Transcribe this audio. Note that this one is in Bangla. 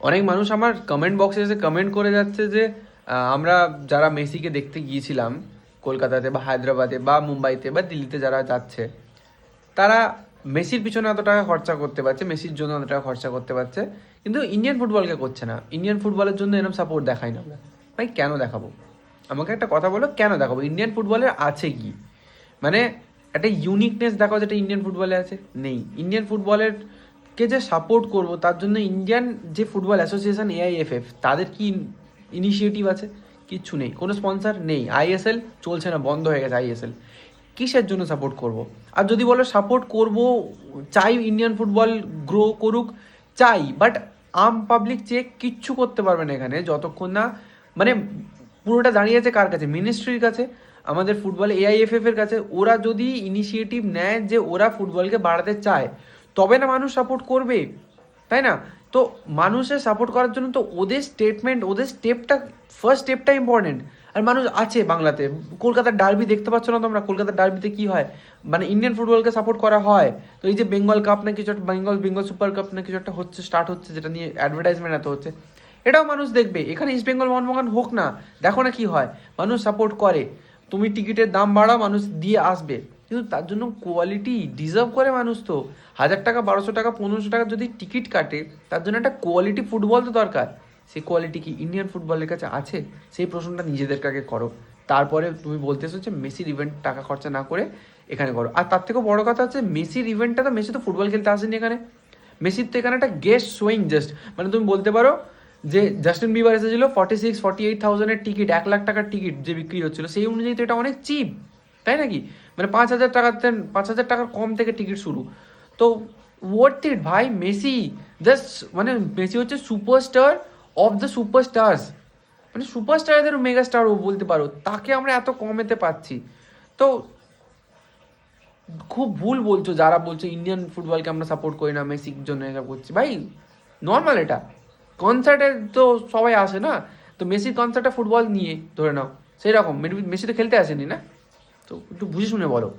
অনেক মানুষ আমার কমেন্ট বক্সে এসে কমেন্ট করে যাচ্ছে যে আমরা যারা মেসিকে দেখতে গিয়েছিলাম কলকাতাতে বা হায়দ্রাবাদে বা মুম্বাইতে বা দিল্লিতে যারা যাচ্ছে, তারা মেসির পিছনে এত টাকা খরচা করতে পারছে, মেসির জন্য এত টাকা খরচা করতে পারছে, কিন্তু ইন্ডিয়ান ফুটবলকে করছে না। ইন্ডিয়ান ফুটবলের জন্য এরকম সাপোর্ট দেখাই না আমরা। ভাই কেন দেখাবো? আমাকে একটা কথা বলো, কেন দেখাবো? ইন্ডিয়ান ফুটবলের আছে কি? মানে একটা ইউনিকনেস দেখাও যেটা ইন্ডিয়ান ফুটবলে আছে? নেই। ইন্ডিয়ান ফুটবলের কে যে সাপোর্ট করবো তার জন্য ইন্ডিয়ান যে ফুটবল অ্যাসোসিয়েশন এআইএফএফ, তাদের কি ইনিশিয়েটিভ আছে? কিচ্ছু নেই। কোনো স্পন্সর নেই। আইএসএল চলছে না, বন্ধ হয়ে গেছে আইএসএল। কিসের জন্য সাপোর্ট করব? আর যদি বলো সাপোর্ট করব, চাই ইন্ডিয়ান ফুটবল গ্রো করুক, চাই, বাট আম পাবলিক চেয়ে কিচ্ছু করতে পারবে না এখানে যতক্ষণ না, মানে পুরোটা দাঁড়িয়ে আছে কার কাছে? মিনিস্ট্রির কাছে, আমাদের ফুটবল এআইএফএফ এর কাছে। ওরা যদি ইনিশিয়েটিভ নেয় যে ওরা ফুটবলকে বাড়াতে চায়, তবে না মানুষ সাপোর্ট করবে, তাই না? তো মানুষের সাপোর্ট করার জন্য তো ওদের স্টেটমেন্ট, ওদের স্টেপটা, ফার্স্ট স্টেপটা ইম্পর্টেন্ট। আর মানুষ আছে বাংলাতে। কলকাতার ডার্বি দেখতে পাচ্ছ না তোমরা? কলকাতার ডার্বিতে কি হয়? মানে ইন্ডিয়ান ফুটবলকে সাপোর্ট করা হয়। তো এই যে বেঙ্গল কাপ না কিছু একটা, বেঙ্গল বেঙ্গল সুপার কাপ না কিছু একটা হচ্ছে, স্টার্ট হচ্ছে, যেটা নিয়ে অ্যাডভার্টাইজমেন্ট এত হচ্ছে, এটাও মানুষ দেখবে। এখানে ইস্ট বেঙ্গল মোহনবাগান হোক না, দেখো না কি হয়, মানুষ সাপোর্ট করে। তুমি টিকিটের দাম বাড়াও, মানুষ দিয়ে আসবে, কিন্তু তার জন্য কোয়ালিটি ডিজার্ভ করে মানুষ। তো 1000 টাকা, 1200 টাকা, 1500 টাকা যদি টিকিট কাটে, তার জন্য একটা কোয়ালিটি ফুটবল তো দরকার। সেই কোয়ালিটি কি ইন্ডিয়ান ফুটবলের কাছে আছে? সেই প্রশ্নটা নিজেদেরকে আগে করো। তারপরে তুমি বলতেছো যে মেসির ইভেন্ট টাকা খরচা না করে এখানে করো। আর তার থেকেও বড় কথা হচ্ছে, মেসির ইভেন্টটা তো, মেসি তো ফুটবল খেলতে আসেনি এখানে। মেসির তো এখানে একটা গেস্ট শোয়িং জাস্ট, মানে তুমি বলতে পারো যে জাস্টিন বিবার এসেছিল 46-48 থাউজেন্ডের টিকিট, 1 লাখ টাকার টিকিট যে বিক্রি হচ্ছিল, সেই অনুযায়ী তো এটা অনেক চিপ, তাই নাকি? মানে 5,000 টাকাতে, 5,000 টাকার কম থেকে টিকিট শুরু। তো ওয়ার্থ ইট ভাই। মেসি জাস্ট, মানে মেসি হচ্ছে সুপারস্টার অফ দ্য সুপারস্টার্স, মানে সুপারস্টারদের মেগা স্টারও বলতে পারো। তাকে আমরা এত কমেতে পাচ্ছি। তো খুব ভুল বলছো যারা বলছো ইন্ডিয়ান ফুটবলকে আমরা সাপোর্ট করি না, মেসির জন্য এসব করছি। ভাই নর্মাল এটা। কনসার্টে তো সবাই আসে না, তো মেসির কনসার্টে ফুটবল নিয়ে ধরে নাও সেই রকম। মেসি তো খেলতে আসেনি না, তো একটু বুঝে শুনে বলো।